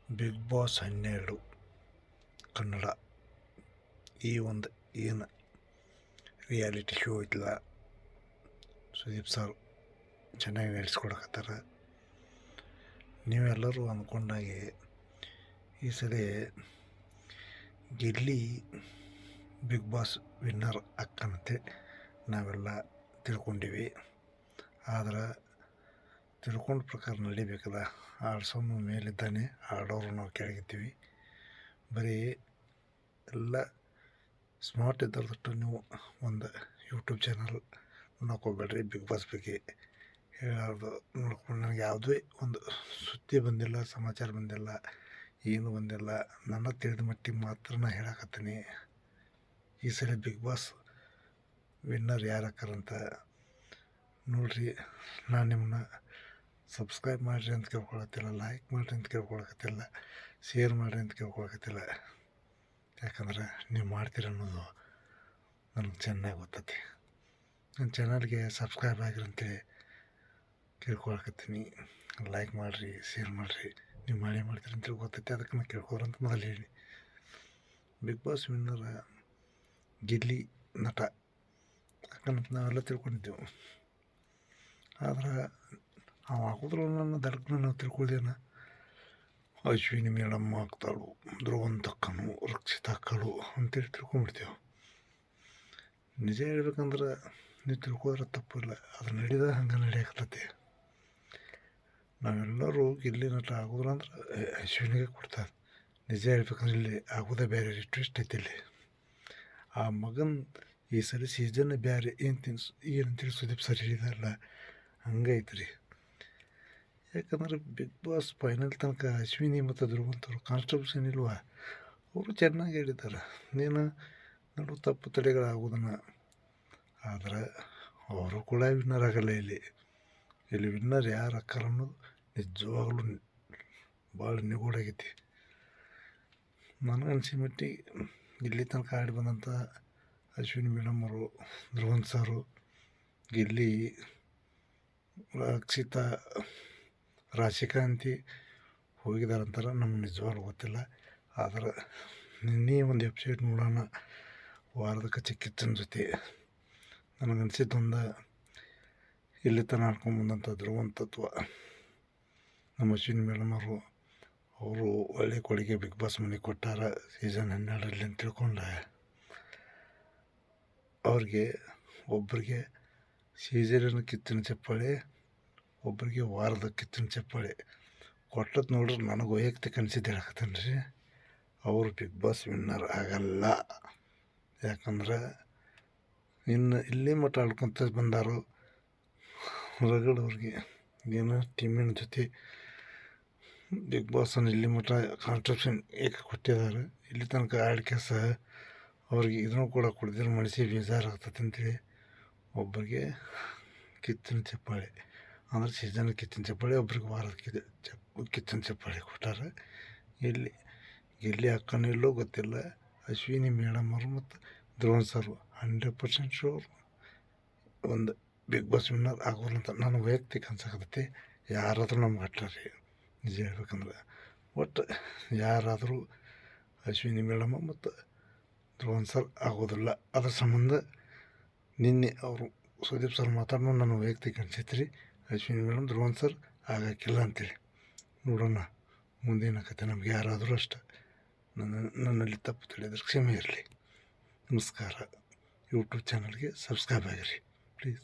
Big boss 12 Kannada ಈ ಒಂದು ಏನು ರಿಯಾಲಿಟಿ ಶೋ ಐತಲ್ಲ, ಸುದೀಪ್ ಸರ್ ಚೆನ್ನಾಗಿ ನಡೆಸ್ಕೊಡಕತ್ತಾರ. ನೀವೆಲ್ಲರೂ ಅಂದ್ಕೊಂಡಾಗೆ ಈ ಸಲ ಗಿಲ್ಲಿ ಬಿಗ್ ಬಾಸ್ ವಿನ್ನರ್ ಅಕ್ಕಂತೆ ನಾವೆಲ್ಲ ತಿಳ್ಕೊಂಡಿವಿ. ಆದ್ರೆ ತಿಳ್ಕೊಂಡ ಪ್ರಕಾರ ನಡಿಬೇಕಲ್ಲ, ಆಡ್ಸೋನು ಮೇಲಿದ್ದಾನೆ, ಆಡೋರು ನಾವು ಕೆಳಗಿದ್ದೀವಿ. ಬರೀ ಎಲ್ಲ ಸ್ಮಾರ್ಟ್ ಇದ್ದಷ್ಟು ನೀವು ಒಂದು ಯೂಟ್ಯೂಬ್ ಚಾನಲ್ ನೋಡ್ಕೋಬೇಡ್ರಿ. ಬಿಗ್ ಬಾಸ್ ಬಗ್ಗೆ ಹೇಳೋದು ನೋಡ್ಕೊಂಡು ನನಗೆ ಯಾವುದೇ ಒಂದು ಸುದ್ದಿ ಬಂದಿಲ್ಲ, ಸಮಾಚಾರ ಬಂದಿಲ್ಲ, ಏನು ಬಂದಿಲ್ಲ. ನನ್ನ ತಿಳಿದ ಮಟ್ಟಿಗೆ ಮಾತ್ರ ನಾ ಹೇಳಕತ್ತೀನಿ. ಈ ಸಲ ಬಿಗ್ ಬಾಸ್ ವಿನ್ನರ್ ಯಾರಕ್ಕಾರಂತ ನೋಡ್ರಿ. ನಾನು ನಿಮ್ಮನ್ನ ಸಬ್ಸ್ಕ್ರೈಬ್ ಮಾಡಿರಿ ಅಂತ ಕೇಳ್ಕೊಳತ್ತಿಲ್ಲ, ಲೈಕ್ ಮಾಡಿರಿ ಅಂತ ಕೇಳ್ಕೊಳಕತ್ತಿಲ್ಲ, ಶೇರ್ ಮಾಡಿರಿ ಅಂತ ಕೇಳ್ಕೊಳಕತ್ತಿಲ್ಲ. ಯಾಕಂದ್ರೆ ನೀವು ಮಾಡ್ತೀರ ಅನ್ನೋದು ನನಗೆ ಚೆನ್ನಾಗಿ ಗೊತ್ತೈತಿ. ನನ್ನ ಚಾನಲ್ಗೆ ಸಬ್ಸ್ಕ್ರೈಬ್ ಆಗಿರಿ ಅಂತೇಳಿ ಕೇಳ್ಕೊಳಕತ್ತೀನಿ. ಲೈಕ್ ಮಾಡಿರಿ, ಶೇರ್ ಮಾಡಿರಿ. ನೀವು ಮಾಡ್ತೀರಿ ಅಂತೇಳಿ ಗೊತ್ತೈತಿ, ಅದಕ್ಕೆ ನಾನು ಕೇಳ್ಕೊರಂತ ಮೊದಲು ಹೇಳಿ. ಬಿಗ್ ಬಾಸ್ ವಿನ್ನರ ಗಿಲ್ಲಿ ನಟ ಯಾಕಂತ ನಾವೆಲ್ಲ ತಿಳ್ಕೊಂಡಿದ್ದೆವು. ಆದ್ರೆ ಅವ ಹಾಕಿದ್ರು ನನ್ನ ದಡಕ್ಕನ ನಾವು ತಿಳ್ಕೊಳ್ದೇನ. ಅಶ್ವಿನಿ ಮೇಡಮ್ ಆಗ್ತಾಳು, ಧ್ರುವಂತಕ್ಕನು, ರಕ್ಷಿತ ಅಕ್ಕಳು ಅಂತೇಳಿ ತಿಳ್ಕೊಂಬಿಡ್ತೇವೆ. ನಿಜ ಹೇಳ್ಬೇಕಂದ್ರೆ ನೀವು ತಿಳ್ಕೋದ್ರೆ ತಪ್ಪಿಲ್ಲ, ಅದು ನಡೆದ ಹಂಗೆ ನಡೆಯಕತ್ತೈತಿ. ನಾವೆಲ್ಲರೂ ಗಿಲ್ಲಿ ನಟ ಆಗೋದ್ರ ಅಂದ್ರೆ ಅಶ್ವಿನಿಗೆ ಕೊಡ್ತಾರೆ. ನಿಜ ಹೇಳ್ಬೇಕಂದ್ರೆ ಇಲ್ಲಿ ಆಗೋದೇ ಬೇರೆ, ಟ್ವಿಸ್ಟ್ ಐತಿ ಇಲ್ಲಿ. ಆ ಮಗನ ಈ ಸರಿ ಸೀಸನ್ ಬೇರೆ ಏನಂತೇಳಿ ಸುದೀಪ್ ಸರ್ ಹೇಳಿದಾರಲ್ಲ, ಹಂಗೈತೆ ರೀ. ಯಾಕಂದ್ರೆ ಬಿಗ್ ಬಾಸ್ ಫೈನಲ್ ತನಕ ಅಶ್ವಿನಿ ಮತ್ತು ಧ್ರುವಂತವ್ರು ಕಾನ್ಸ್ಟೇಬಲ್ಸನ್ ಇಲ್ವ, ಅವರು ಚೆನ್ನಾಗಿ ಹೇಳಿದ್ದಾರೆ. ನೀನು ನಡು ತಪ್ಪು ತಡೆಗಳಾಗೋದನ್ನು. ಆದರೆ ಅವರು ಕೂಡ ವಿನ್ನರ್ ಆಗಲ್ಲ. ಇಲ್ಲಿ ವಿನ್ನರ್ ಯಾರು ಅಕ್ಕಾರ ಅನ್ನೋದು ನಿಜವಾಗ್ಲೂ ಭಾಳ ನಿಗೂಢಾಗೈತಿ. ನನಗನ್ಸಿ ಮಟ್ಟಿಗೆ ಇಲ್ಲಿ ತನಕ ಆಡಿ ಬಂದಂಥ ಅಶ್ವಿನಿ ಮೇಡಮ್ ಅವರು, ಧ್ರುವಂತ್ ಸರು, ಗಿಲ್ಲಿ, ರಕ್ಷಿತ, ರಾಶಿಕಾಂತಿ ಹೋಗಿದಾರಂತಾರೆ. ನಮ್ಗೆ ನಿಜವಾಗ್ಲೂ ಗೊತ್ತಿಲ್ಲ. ಆದ್ರೆ ನಿನ್ನೆ ಒಂದು ವೆಬ್ಸೈಟ್ ನೋಡೋಣ, ವಾರದ ಕಚ್ಚೆ ಕಿಚ್ಚನ ಜೊತೆ ನನಗನ್ಸಿದ್ದೊಂದು ಇಲ್ಲಿ ತನಕ ಆಡ್ಕೊಂಬಂದಂಥ ಧ್ರುವಂತತ್ವ ನಮ್ಮ ಅಶ್ವಿನಿ ಮೇಡಮ್ ಅವರು ಒಳ್ಳೆ ಕೊಡುಗೆ ಬಿಗ್ ಬಾಸ್ ಮನೆಗೆ ಕೊಟ್ಟಾರ ಸೀಸನ್ 12ರಲ್ಲಿ ಅಂತ ತಿಳ್ಕೊಂಡೆ. ಅವ್ರಿಗೆ ಒಬ್ಬರಿಗೆ ಸೀಸನಿನ ಕಿತ್ತಿನ ಚಪ್ಪಾಳೆ, ಒಬ್ಬರಿಗೆ ವಾರದ ಕಿತ್ತಿನ ಚಪ್ಪಾಳೆ ಕೊಟ್ಟದ್ದು ನೋಡ್ರಿ. ನನಗೆ ವೈಯಕ್ತಿಕ ಅನಿಸಿದ್ದು ಹೇಳಕತ್ತೇನೆ ರೀ, ಅವರು ಬಿಗ್ ಬಾಸ್ ವಿನ್ನರ್ ಆಗಲ್ಲ. ಯಾಕಂದ್ರೆ ಇನ್ನು ಇಲ್ಲಿ ಮಟ್ಟ ಆಡ್ಕೊತ ಬಂದಾರು ಹೊರಗಡವ್ರಿಗೆ ಏನೋ ಟೀಮಿನ ಜೊತೆ ಬಿಗ್ ಬಾಸನ್ನು ಇಲ್ಲಿ ಮಟ್ಟ ಕಾನ್ಸ್ಟ್ರಕ್ಷನ್ ಏಕೆ ಕೊಟ್ಟಿದ್ದಾರೆ. ಇಲ್ಲಿ ತನಕ ಆಡಿಕೆ ಸಹ ಅವ್ರಿಗೆ ಇದನ್ನು ಕೂಡ ಕುಡ್ದಿರೋ ಮನಸ್ಸಿ ಬೇಜಾರಾಗ್ತದೆ ಅಂತೇಳಿ ಒಬ್ಬರಿಗೆ ಕಿತ್ತಿನ ಚಪ್ಪಾಳೆ ಅಂದ್ರೆ ಸೀಸನ್ ಕಿತ್ತಿನ ಚಪ್ಪಾಳೆ, ಒಬ್ರಿಗೆ ವಾರದ ಕಿತ್ತಿನ ಚಪ್ಪಾಳೆ ಕೊಟ್ಟಾರೆ. ಇಲ್ಲಿ ಅಕ್ಕನೂ ಇಲ್ಲೋ ಗೊತ್ತಿಲ್ಲ. ಅಶ್ವಿನಿ ಮೇಡಮ್ ಅವರು ಮತ್ತು ಧ್ರುವಂತ್ ಸರ್ 100% ಶೋರ್ ಒಂದು ಬಿಗ್ ಬಾಸ್ ವಿನ್ನರ್ ಆಗೋರು ಅಂತ ನಾನು ವೈಯಕ್ತಿಕ ಅನ್ಸಕತ್ತೈತಿ. ಯಾರಾದರೂ ನಮ್ಗೆ ಅಟ್ಟಾರಿ ನಿಜ ಹೇಳ್ಬೇಕಂದ್ರೆ. ಒಟ್ಟು ಯಾರಾದರೂ ಅಶ್ವಿನಿ ಮೇಡಮ್ ಮತ್ತು ಧ್ರುವಂತ್ ಸರ್ ಆಗೋದಿಲ್ಲ. ಅದ್ರ ಸಂಬಂಧ ನಿನ್ನೆ ಅವರು ಸುದೀಪ್ ಸರ್ ಮಾತಾಡೋ ನಾನು ವೈಯಕ್ತಿಕ ಅನ್ಸೈತಿ ರೀ, ಅಶ್ವಿನಿ ಮೇಡಮ್ ಧ್ರುವಂತ್ ಸರ್ ಆಗೋಕ್ಕಿಲ್ಲ ಅಂತೇಳಿ. ನೋಡೋಣ ಮುಂದೇನು ಆಕೈತೆ. ನಮ್ಗೆ ಯಾರಾದರೂ ಅಷ್ಟೆ. ನನ್ನಲ್ಲಿ ತಪ್ಪು ತಿಳಿದ್ರೆ ಕ್ಷಮೆ ಇರಲಿ. ನಮಸ್ಕಾರ. ಯೂಟ್ಯೂಬ್ ಚಾನಲ್ಗೆ ಸಬ್ಸ್ಕ್ರೈಬ್ ಆಗಿರಿ ಪ್ಲೀಸ್.